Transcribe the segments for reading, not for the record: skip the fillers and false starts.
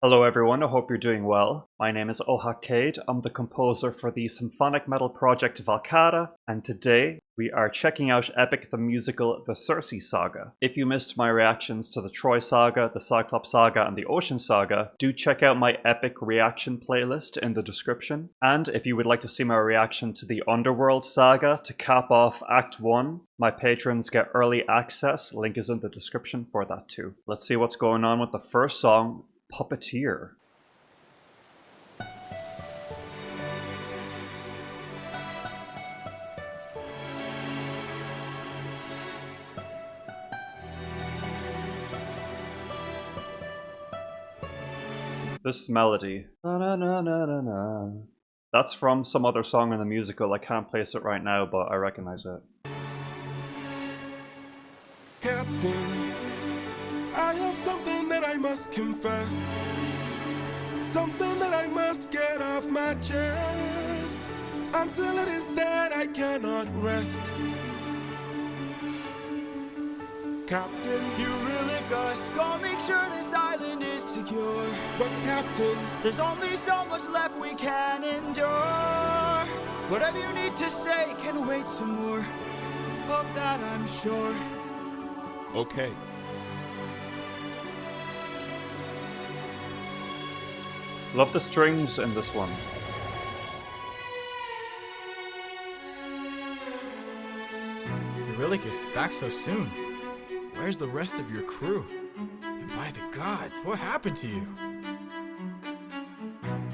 Hello everyone, I hope you're doing well. My name is Ohakade, I'm the composer for the symphonic metal project Valkada, and today we are checking out Epic the Musical The Circe Saga. If you missed my reactions to the Troy Saga, the Cyclops Saga, and the Ocean Saga, do check out my Epic reaction playlist in the description. And if you would like to see my reaction to the Underworld Saga to cap off Act 1, my patrons get early access, link is in the description for that too. Let's see what's going on with the first song, Puppeteer. This melody. Na, na, na, na, na, na. That's from some other song in the musical. I can't place it right now, but I recognize it. Captain, I have something that I must confess. Something that I must get off my chest. Until it is said, I cannot rest. Captain, you really gotta make sure this island is secure. But Captain, there's only so much left we can endure. Whatever you need to say can wait some more. Of that I'm sure. Okay. Love the strings in this one. Eurylochus, back so soon. Where's the rest of your crew? And by the gods, what happened to you?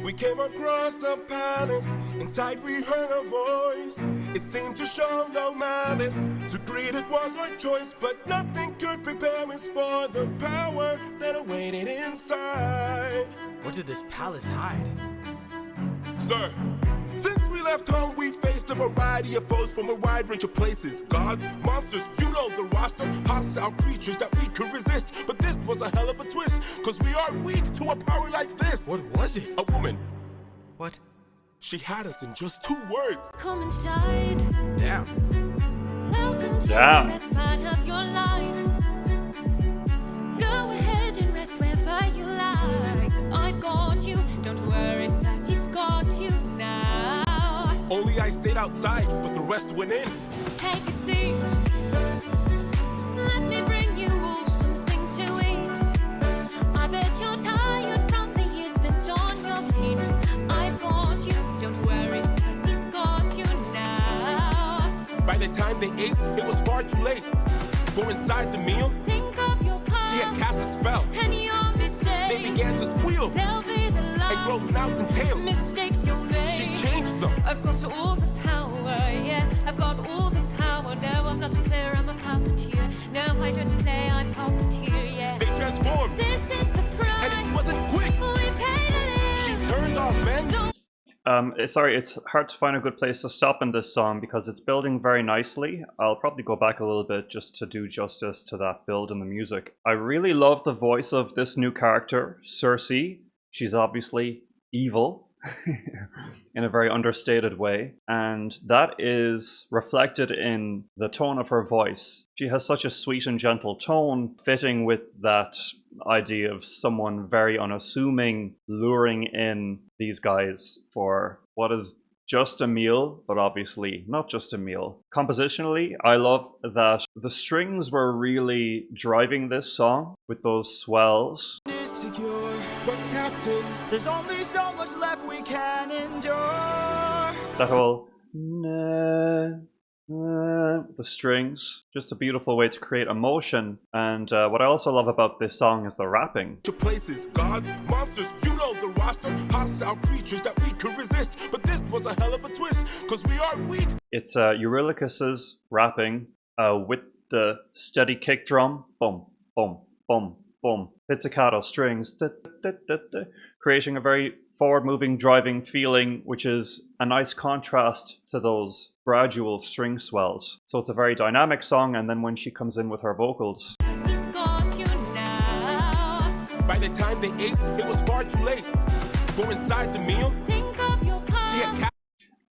We came across a palace. Inside we heard a voice. It seemed to show no malice. To greet it was our choice, but nothing could prepare us for the power that awaited inside. What did this palace hide? Sir, since we left home, we faced a variety of foes from a wide range of places. Gods, monsters, you know the roster. Hostile creatures that we could resist. But this was a hell of a twist, cause we are weak to a power like this. What was it? A woman. What? She had us in just 2 words. Come inside. Damn. Welcome to Damn. the best part of your life. Go ahead and rest wherever you like. I've got you. Don't worry, Sassy's got you now. Only I stayed outside, but the rest went in. Take a seat. Let me bring you all something to eat. I bet you're tired from the years spent on your feet. I've got you. Don't worry, Sassy's got you now. By the time they ate, it was far too late. For inside the meal, Think of your past. she had cast a spell. And your mistakes. They began to squeal They'll be the and last grow snouts and tails. mistakes you'll make. She changed them. I've got all the power, yeah. I've got all the power. No, I'm not a player, I'm a puppeteer. No, I don't play, I'm puppeteer, yeah. They transformed, This is the price. and it wasn't quick. We paid to live. She turned our men. Sorry, it's hard to find a good place to stop in this song because it's building very nicely. I'll probably go back a little bit just to do justice to that build in the music. I really love the voice of this new character, Circe. She's obviously evil in a very understated way, and that is reflected in the tone of her voice. She has such a sweet and gentle tone, fitting with that idea of someone very unassuming, luring in these guys for what is just a meal, but obviously not just a meal. Compositionally, I love that the strings were really driving this song with those swells. Is secure. But Captain, There's only so much left we can endure. That whole the strings, just a beautiful way to create emotion. And what I also love about this song is the rapping. to places, gods, monsters, you know the roster. Hostile creatures that we could resist. But this was a hell of a twist, cause we are weak. It's Eurylochus's rapping with the steady kick drum, boom, boom, boom, boom, pizzicato strings, da, da, da, da, creating a very forward-moving, driving feeling, which is a nice contrast to those gradual string swells. So it's a very dynamic song, and then when she comes in with her vocals, Sassy's got you now. By the time they ate, it was far too late. For inside the meal, Think of your she had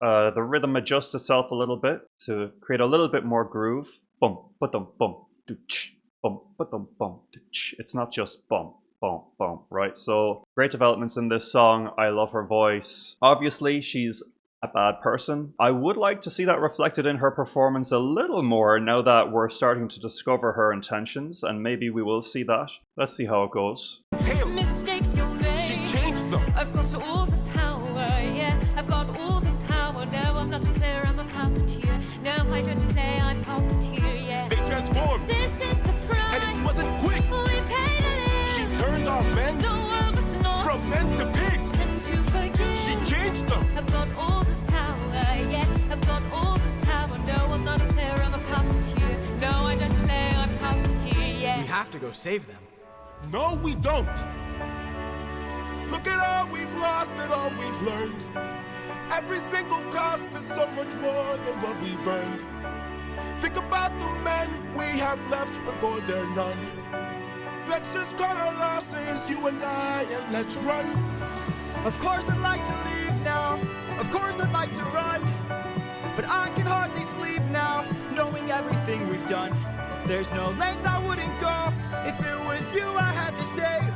past. the rhythm adjusts itself a little bit to create a little bit more groove. Bum, ba-dum, bum, do-ch, bum, ba-dum, bum, do-ch. It's not just bum, boom, boom, right? So great developments in this song. I love her voice. Obviously, she's a bad person. I would like to see that reflected in her performance a little more now that we're starting to discover her intentions, and maybe we will see that. Let's see how it goes. Mistakes you made. She changed them. I've got all the power, yeah. I've got all the power. No, I'm not a player, I'm a puppeteer. No, I don't play, I'm puppeteer, yeah. They transformed. This is the price. And it wasn't quick. We paid a little. She turned our men The world is not from men to pigs. and to forgive. She changed them. I've got all the power, yeah. I've got all the power. No, I'm not a player, I'm a puppeteer. No, I don't play, I'm puppeteer, yeah. We have to go save them. No, we don't. Look at all we've lost and all we've learned. Every single cost is so much more than what we've earned. Think about the men we have left before they're none. Let's just cut our losses, you and I, and let's run. Of course I'd like to leave now. Of course I'd like to run. But I can hardly sleep now, knowing everything we've done. There's no length I wouldn't go if it was you I had to save.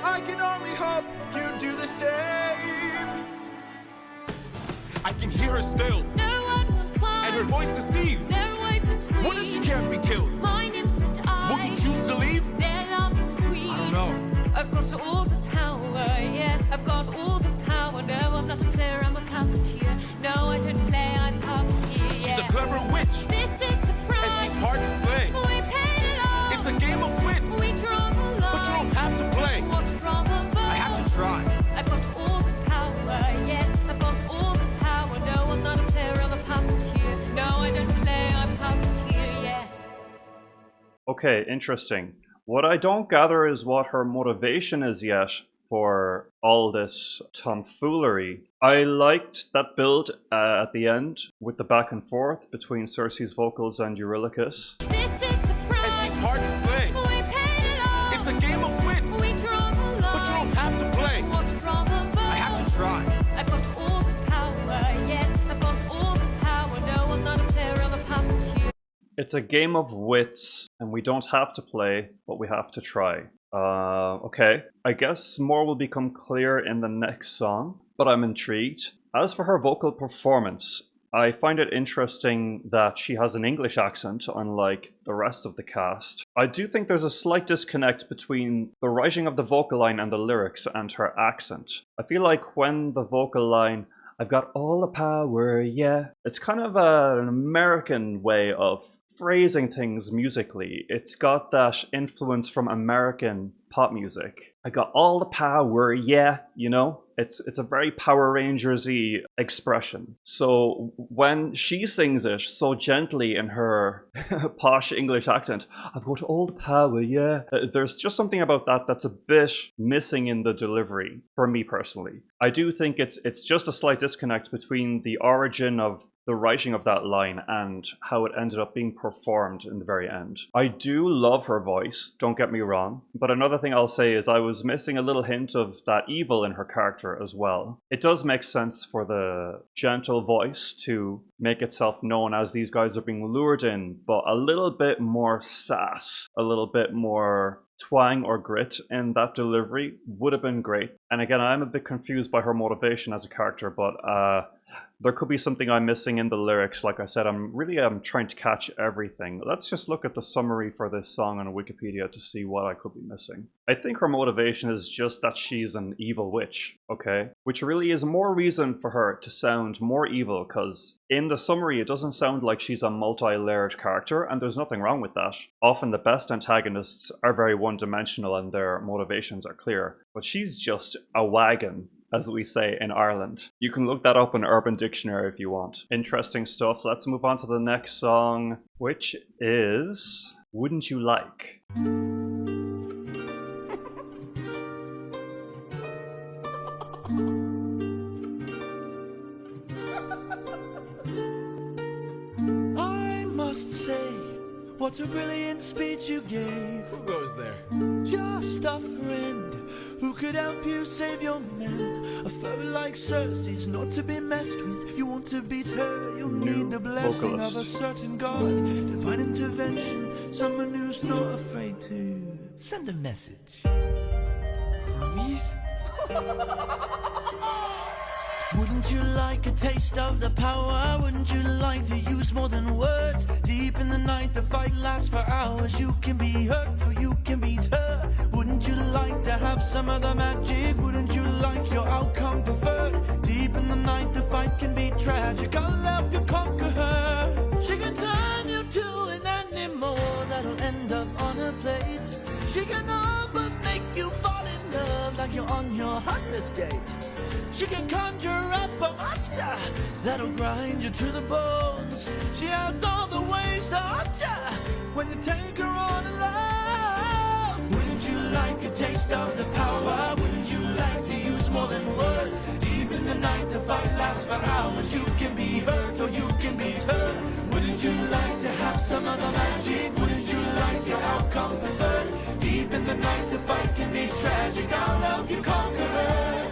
I can only hope you'd do the same. I can hear her still, No one will find. and her voice deceives. Their way between. What if she can't be killed? My name's and I. Will you choose to leave? Their loving queen. I don't know. I've got all the power, yeah. I've got all the power. No, I'm not a player, I'm a puppeteer. No, I don't play, I'm puppeteer. She's yeah. a clever witch, This is the price. and she's hard to slay. We paid it all. It's a game of wits, We draw the line. but you don't have to play. What's from above? I have to try. I've got all the power, yeah. I've got all the power. No, I'm not a player, I'm a puppeteer. No, I don't play, I'm puppeteer, yeah. Okay, interesting. What I don't gather is what her motivation is yet for all this tomfoolery. I liked that build at the end with the back and forth between Circe's vocals and Eurylochus. This is the price. And she's hard to slay. We paid it all. It's a game of wits, We draw the line. but you don't have to play. What's from above? I have to try. I've got all the power, yeah. I've got all the power. No, I'm not a player, I'm a puppeteer. It's a game of wits, and we don't have to play, but we have to try. Okay. I guess more will become clear in the next song, but I'm intrigued. As for her vocal performance, I find it interesting that she has an English accent, unlike the rest of the cast. I do think there's a slight disconnect between the writing of the vocal line and the lyrics and her accent. I feel like when the vocal line, I've got all the power, yeah, it's kind of an American way of phrasing things musically. It's got that influence from American pop music. I got all the power, yeah, you know? It's a very Power Rangers-y expression. So when she sings it so gently in her posh English accent, I've got all the power, yeah. There's just something about that that's a bit missing in the delivery, for me personally. I do think it's just a slight disconnect between the origin of the writing of that line and how it ended up being performed in the very end. I do love her voice, don't get me wrong, but another thing I'll say is I was missing a little hint of that evil in her character as well. It does make sense for the gentle voice to make itself known as these guys are being lured in, but a little bit more sass, a little bit more twang or grit in that delivery would have been great. And again, I'm a bit confused by her motivation as a character, but there could be something I'm missing in the lyrics. Like I said, I'm trying to catch everything. Let's just look at the summary for this song on Wikipedia to see what I could be missing. I think her motivation is just that she's an evil witch, okay? Which really is more reason for her to sound more evil, because in the summary it doesn't sound like she's a multi-layered character, and there's nothing wrong with that. Often the best antagonists are very one-dimensional and their motivations are clear, but she's just a wagon, as we say in Ireland. You can look that up in Urban Dictionary if you want. Interesting stuff. Let's move on to the next song, which is Wouldn't You Like? I must say, what a brilliant speech you gave. Who goes there? Just a friend who could help you save your men. A foe like Circe's not to be messed with. You want to beat her, you'll need the blessing vocalist. of a certain god. Divine intervention, someone who's not afraid to send a message. Hermes? Wouldn't you like a taste of the power? Wouldn't you like to use more than words? Deep in the night, the fight lasts for hours. You can be hurt or you can beat her. Wouldn't you like to have some of the magic? Wouldn't you like your outcome preferred? Deep in the night, the fight can be tragic. I'll help you conquer her. She can turn you to an animal that'll end up on her plate. She can all but make you fall in love like you're on your 100th date. She can conjure up a monster that'll grind you to the bones. She has all the ways to haunt ya when you take her on alone. Wouldn't you like a taste of the power? Wouldn't you like to use more than words? Deep in the night, the fight lasts for hours. You can be hurt or you can be turned. Wouldn't you like to have some of the magic? Wouldn't you like your outcome preferred? Deep in the night, the fight can be tragic. I'll help you conquer her.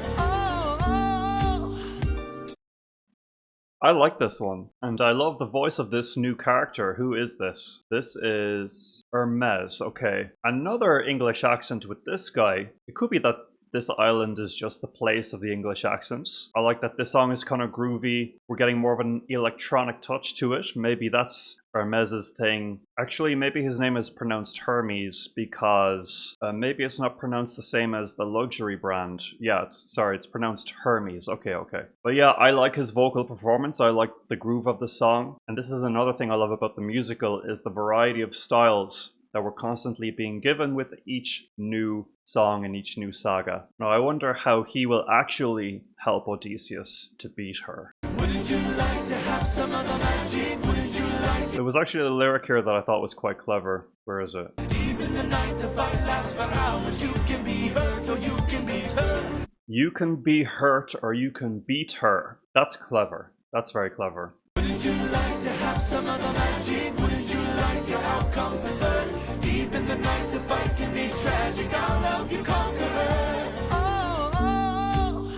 I like this one, and I love the voice of this new character. Who is this? This is Hermes, okay. Another English accent with this guy. It could be that this island is just the place of the English accents. I like that this song is kind of groovy. We're getting more of an electronic touch to it. Maybe that's Hermes's thing. Actually, maybe his name is pronounced Hermes because maybe it's not pronounced the same as the luxury brand. Yeah, it's pronounced Hermes. Okay. But yeah, I like his vocal performance. I like the groove of the song. And this is another thing I love about the musical is the variety of styles that were constantly being given with each new song and each new saga. Now I wonder how he will actually help Odysseus to beat her. Wouldn't you like to have some of the magic? Wouldn't you like There was actually a lyric here that I thought was quite clever. Where is it? Deep in the night, the fight lasts for hours. You can be hurt or you can be turned. You can be hurt or you can beat her. That's clever. That's very clever. Wouldn't you like to have some of the magic? Wouldn't you like your outcome preferred? Deep in the night, the fight can be tragic. I'll help you conquer her. Oh,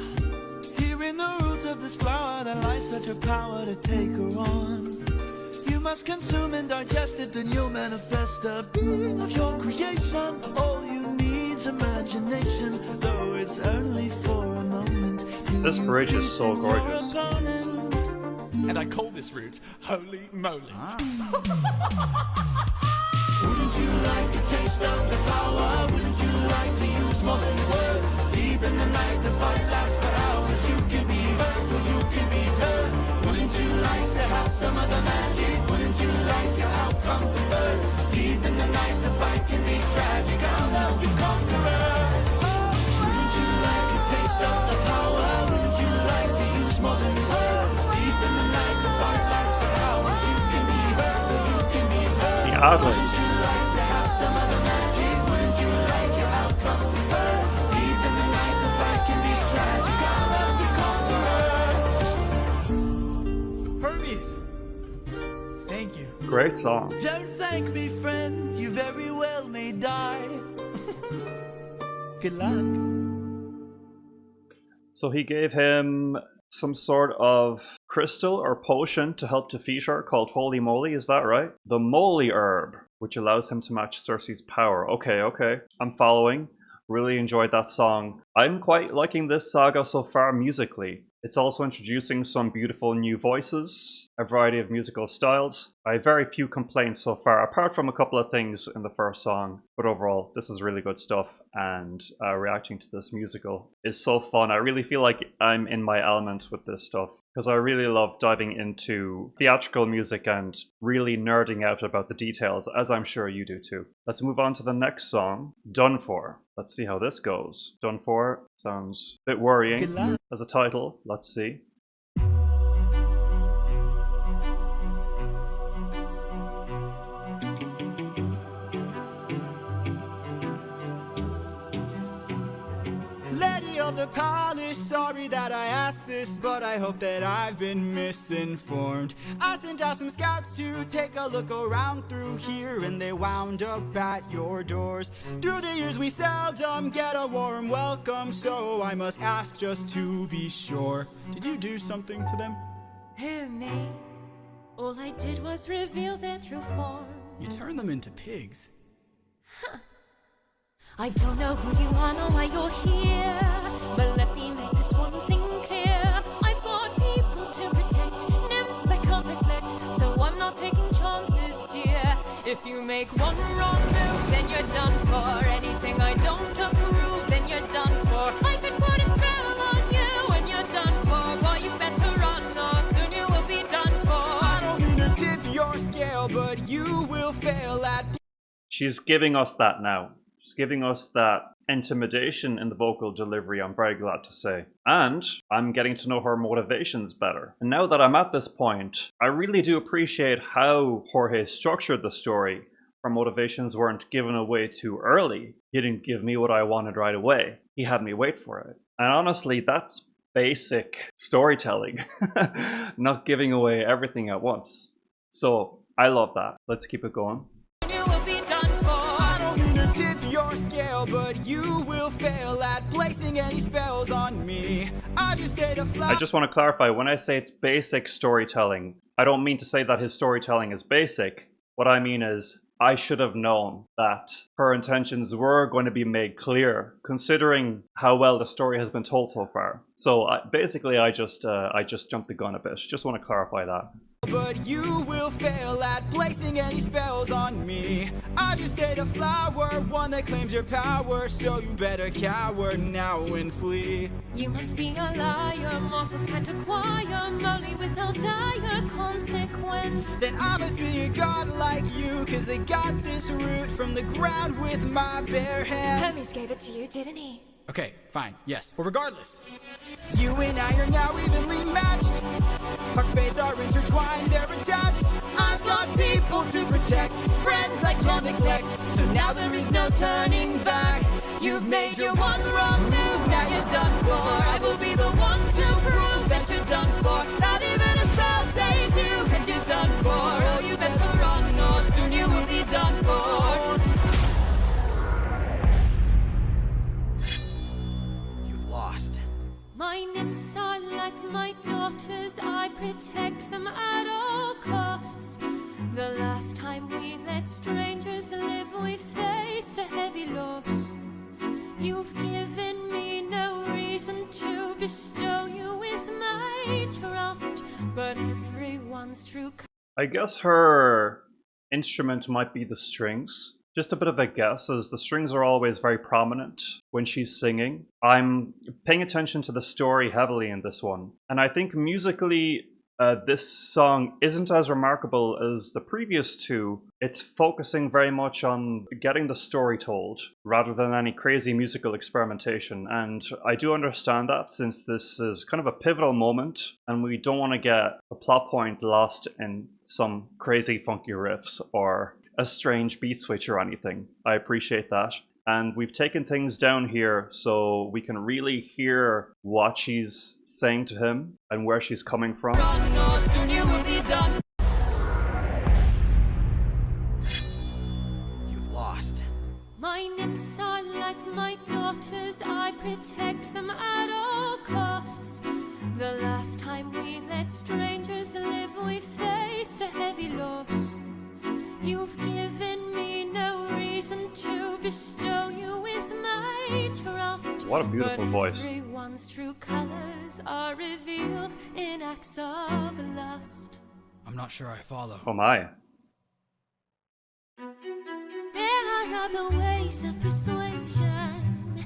here in the roots of this flower, there lies such a power to take her on. You must consume and digest it, then you'll manifest a being of your creation. All you need's imagination, though it's only for a moment. This bridge is so gorgeous. And I call this route Holy Moly. Wouldn't you like a taste of the power? Wouldn't you like to use more than words? Deep in the night, the fight lasts for hours. You can be hurt or you can be turned. Wouldn't you like to have some of the magic? Wouldn't you like your outcome preferred? Deep in the night, the fight can be tragic. I'll help you conquer her. Wouldn't you like a taste of the power? Wouldn't you like to use more than words? Deep in the night, the fight lasts for hours. You can be hurt or you can be turned. The ad-libs. Hermes! Thank you. Great song. Don't thank me, friend. You very well may die. Good luck. So he gave him some sort of crystal or potion to help defeat her called Holy Moly, is that right? The Moly herb, which allows him to match Circe's power. Okay. I'm following. Really enjoyed that song. I'm quite liking this saga so far musically. It's also introducing some beautiful new voices, a variety of musical styles. I have very few complaints so far, apart from a couple of things in the first song. But overall, this is really good stuff, and reacting to this musical is so fun. I really feel like I'm in my element with this stuff, because I really love diving into theatrical music and really nerding out about the details, as I'm sure you do too. Let's move on to the next song, Done For. Let's see how this goes. Done For sounds a bit worrying as a title. Let's see. Lady of the palace, sorry that I ask this, but I hope that I've been misinformed. I sent out some scouts to take a look around through here, and they wound up at your doors. Through the years we seldom get a warm welcome, so I must ask just to be sure. Did you do something to them? Who, me? All I did was reveal their true form. You turn them into pigs. I don't know who you are nor why you're here, but let me make this one thing clear. I've got people to protect, nymphs I can't neglect, so I'm not taking chances, dear. If you make one wrong move, then you're done for. Anything I don't approve, then you're done for. I could put a spell on you and you're done for. Boy, you better run or soon you will be done for. I don't mean to tip your scale, but you will fail at. She's giving us that now. She's giving us that intimidation in the vocal delivery, I'm very glad to say. And I'm getting to know her motivations better. And now that I'm at this point, I really do appreciate how Jorge structured the story. Her motivations weren't given away too early. He didn't give me what I wanted right away. He had me wait for it. And honestly, that's basic storytelling. Not giving away everything at once. So I love that. Let's keep it going. You will be done for. I don't mean to tip your scale, but you will fail at placing any spells on me. I just stayed afloat. I just want to clarify, when I say it's basic storytelling, I don't mean to say that his storytelling is basic. What I mean is, I should have known that her intentions were going to be made clear, considering how well the story has been told so far. So basically, I just jumped the gun a bit. Just want to clarify that. But you will fail at placing any spells on me. I just ate a flower, one that claims your power. So you better cower now and flee. You must be a liar, mortals can't acquire merely without dire consequence. Then I must be a god like you, cause I got this root from the ground with my bare hands. Hermes gave it to you, didn't he? Okay, fine, yes. Well, regardless. You and I are now evenly matched. Our fates are intertwined, they're attached. I've got people to protect, friends I can't neglect. So now there is no turning back. You've made your one wrong move, now you're done for. I will be the one to prove that you're done for. Not even a spell saves you, cause you're done for. Oh, you better run or soon you will be done for. My nymphs are like my daughters, I protect them at all costs. The last time we let strangers live, we faced a heavy loss. You've given me no reason to bestow you with my trust, but everyone's true. I guess her instrument might be the strings. Just a bit of a guess, as the strings are always very prominent when she's singing. I'm paying attention to the story heavily in this one. And I think musically, this song isn't as remarkable as the previous two. It's focusing very much on getting the story told, rather than any crazy musical experimentation. And I do understand that, since this is kind of a pivotal moment, and we don't want to get the plot point lost in some crazy funky riffs or a strange beat switch or anything. I appreciate that. And we've taken things down here so we can really hear what she's saying to him and where she's coming from. Run or soon you will be done. You've lost. My nymphs are like my daughters, I protect them at all costs. The last time we let strangers live, we faced a heavy loss. You've given me no reason to bestow you with my trust. What a beautiful voice. Everyone's true colors are revealed in acts of lust. I'm not sure I follow. Oh my. There are other ways of persuasion.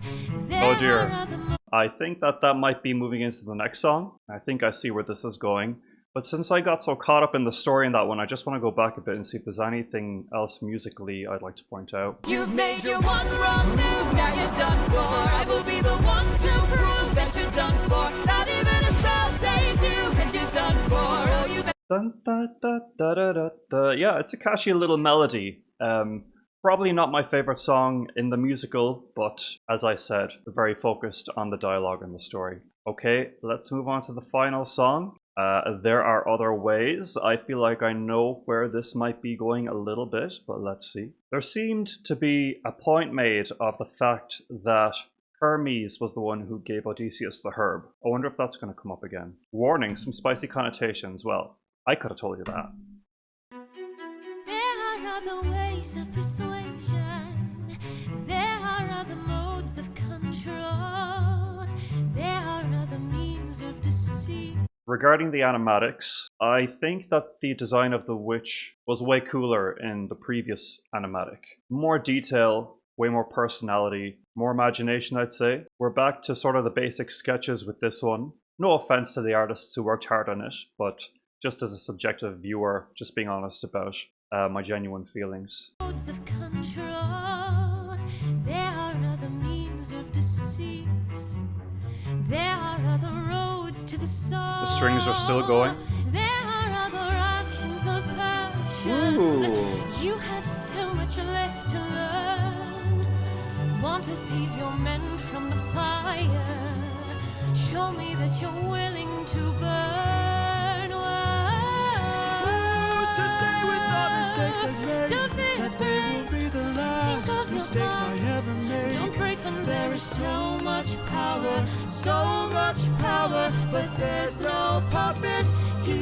Oh dear. I think that might be moving into the next song. I think I see where this is going. But since I got so caught up in the story in that one, I just want to go back a bit and see if there's anything else musically I'd like to point out. You've made your one wrong move, now you're done for. I will be the one to prove that you're done for. Not even a spell saves you, cause you're done for. Oh, you Dun, da, da, da, da, da, da. Yeah, it's a catchy little melody. Probably not my favorite song in the musical, but as I said, very focused on the dialogue and the story. Okay, let's move on to the final song. There are other ways. I feel like I know where this might be going a little bit, but let's see. There seemed to be a point made of the fact that Hermes was the one who gave Odysseus the herb. I wonder if that's going to come up again. Warning, some spicy connotations. Well, I could have told you that. There are other ways of persuasion. There are other modes of control. There are other means of deceit. Regarding the animatics, I think that the design of the witch was way cooler in the previous animatic. More detail, way more personality, more imagination, I'd say. We're back to sort of the basic sketches with this one. No offense to the artists who worked hard on it, but just as a subjective viewer, just being honest about my genuine feelings. Modes of control. There are other means of deceit. There are other roads to the soul. The strings are still going. There are other actions of passion. Ooh. You have so much left to learn. Want to save your men from the fire. Show me that you're willing to burn. Who's to say with the mistakes I've made Don't be that they will be the last Think of your mistakes I past. ever made? Don't break when There is so much power, but there's no puppet here.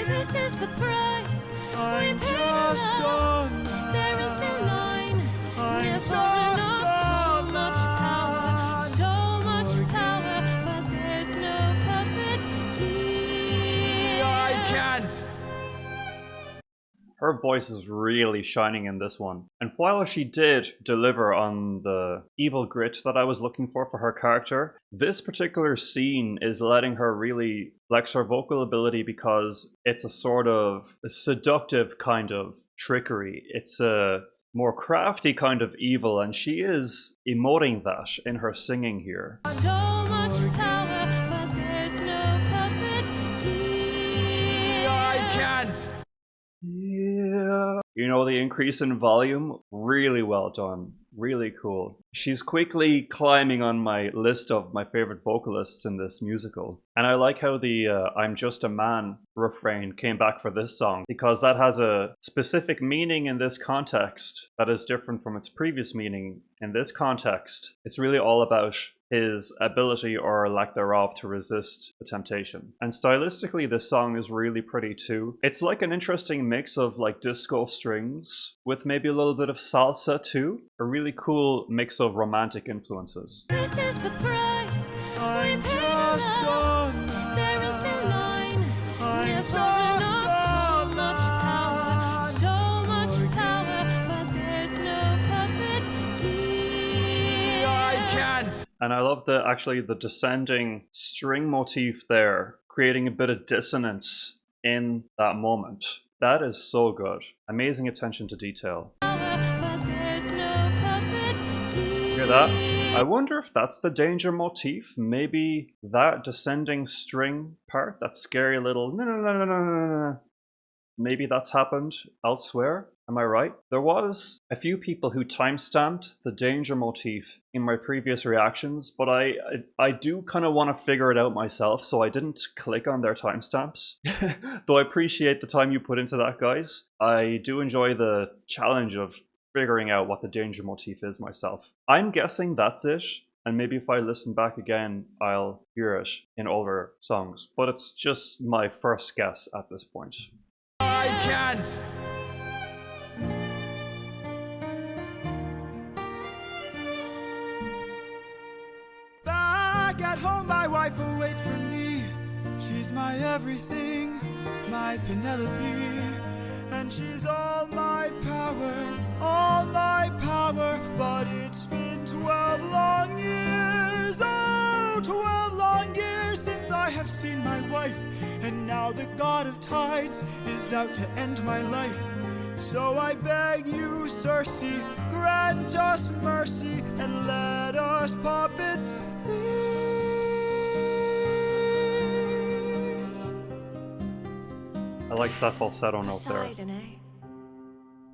This is the price I'm we pay just love. a man. There is no line, I'm never just enough. a So much power, but there's no puppet here. I can't. Her voice is really shining in this one. And while she did deliver on the evil grit that I was looking for her character, this particular scene is letting her really flex her vocal ability because it's a sort of a seductive kind of trickery. It's a more crafty kind of evil, and she is emoting that in her singing here. So much power, but there's no puppet here. I can't. Yeah. You know, the increase in volume, really well done. Really cool. She's quickly climbing on my list of my favorite vocalists in this musical. And I like how the I'm just a man refrain came back for this song, because that has a specific meaning in this context that is different from its previous meaning. In this context, it's really all about his ability or lack thereof to resist the temptation. And stylistically, this song is really pretty too. It's like an interesting mix of like disco strings with maybe a little bit of salsa too. A really cool mix of romantic influences. This is the price I'm we pay just love. a man. There is no line, I'm never just enough. a So much power, but there's no puppet here. I can't. And I love the descending string motif there, creating a bit of dissonance in that moment. That is so good. Amazing attention to detail. But there's no puppet here. Hear that? I wonder if that's the danger motif. Maybe that descending string part, that scary little no. Maybe that's happened elsewhere. Am I right? There was a few people who timestamped the danger motif in my previous reactions, but I do kind of want to figure it out myself, so I didn't click on their timestamps. Though I appreciate the time you put into that, guys. I do enjoy the challenge of figuring out what the danger motif is myself. I'm guessing that's it, and maybe if I listen back again, I'll hear it in older songs, but it's just my first guess at this point. I can't. Back at home, my wife awaits for me. She's my everything, my Penelope. And she's all my power, but it's been 12 long years, oh, 12 long years since I have seen my wife, and now the god of tides is out to end my life. So I beg you, Circe, grant us mercy and let us puppets leave. I like that falsetto note there. Poseidon, eh?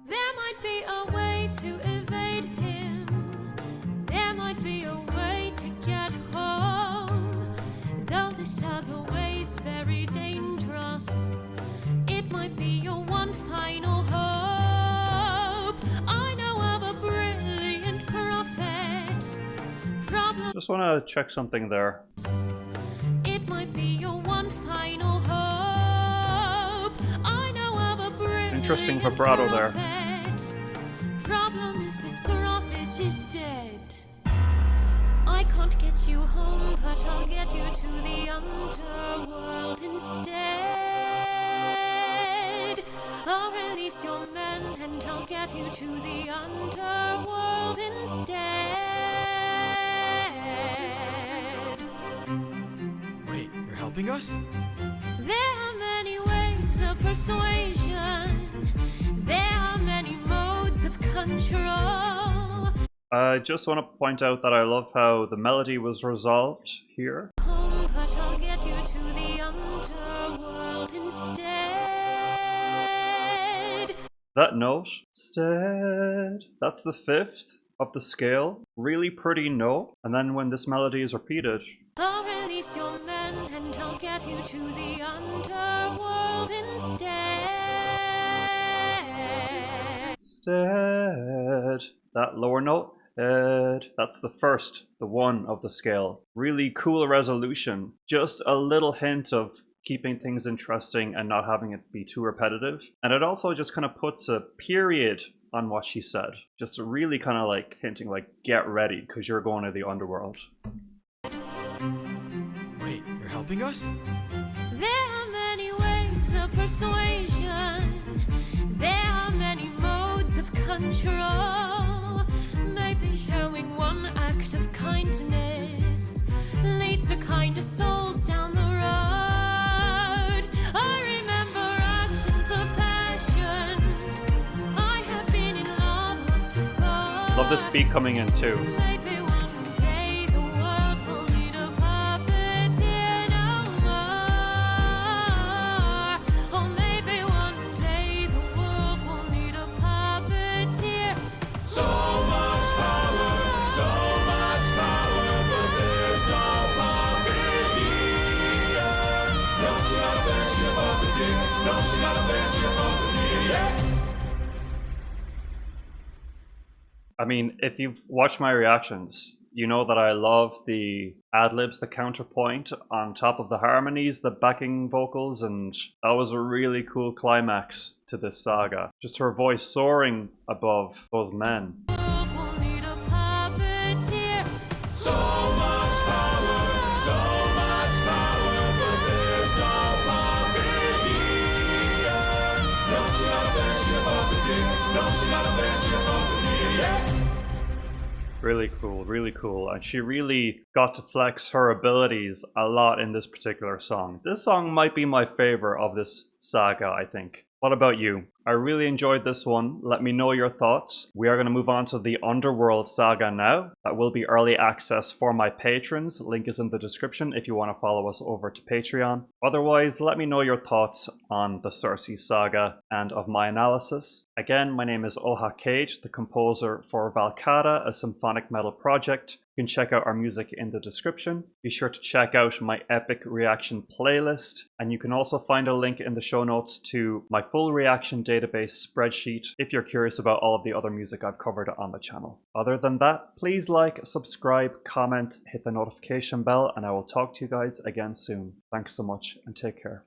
There might be a way to evade him. There might be a way to get home. Though this other way's very dangerous, it might be your one final hope. I know of a brilliant prophet. Problem. Just want to check something there. It might be your one final hope. I know of a brilliant Interesting vibrato there. prophet. Problem is this heart is dead. I can't get you home, but I'll get you to the underworld instead. I'll release your men and I'll get you to the underworld instead. Wait, you're helping us? There are many ways of persuasion. There are many modes of control. I just want to point out that I love how the melody was resolved here. Home, but I'll get you to the underworld instead. That note, instead, that's the 5th of the scale. Really pretty note. And then when this melody is repeated, I'll release your men and I'll get you to the underworld instead. instead, that lower note, that's the 1st, the 1 of the scale. Really cool resolution. Just a little hint of keeping things interesting and not having it be too repetitive. And it also just kind of puts a period on what she said. Just really kind of like hinting like, get ready, because you're going to the underworld. Wait, you're helping us? There are many ways of persuasion. There are many modes of control. Maybe showing one act of kindness leads to kinder souls down the road. I remember actions of passion. I have been in love once before. Love this beat coming in too. Maybe one day the world will need a puppeteer no more. Or maybe one day the world will need a puppeteer. So much power, but there's no puppet here. No, she's not a fan, she's a puppeteer. No, she's not a fan, she's a puppeteer, yeah. I mean, if you've watched my reactions, you know that I love the ad-libs, the counterpoint on top of the harmonies, the backing vocals, and that was a really cool climax to this saga. Just her voice soaring above those men. The world will need a puppeteer. So much power, but there's no puppet here. No, she's not a fan, she's a puppeteer. No, she's not a fan, she's a puppeteer, yeah. Really cool, really cool. And she really got to flex her abilities a lot in this particular song. This song might be my favorite of this saga, I think. What about you? I really enjoyed this one. Let me know your thoughts. We are going to move on to the Underworld Saga now. That will be early access for my patrons. Link is in the description if you want to follow us over to Patreon. Otherwise, let me know your thoughts on the Circe Saga and of my analysis. Again, my name is Oha Cage, the composer for Valcata, a symphonic metal project. You can check out our music in the description. Be sure to check out my epic reaction playlist. And you can also find a link in the show notes to my full reaction database spreadsheet if you're curious about all of the other music I've covered on the channel. Other than that, please like, subscribe, comment, hit the notification bell, and I will talk to you guys again soon. Thanks so much and take care.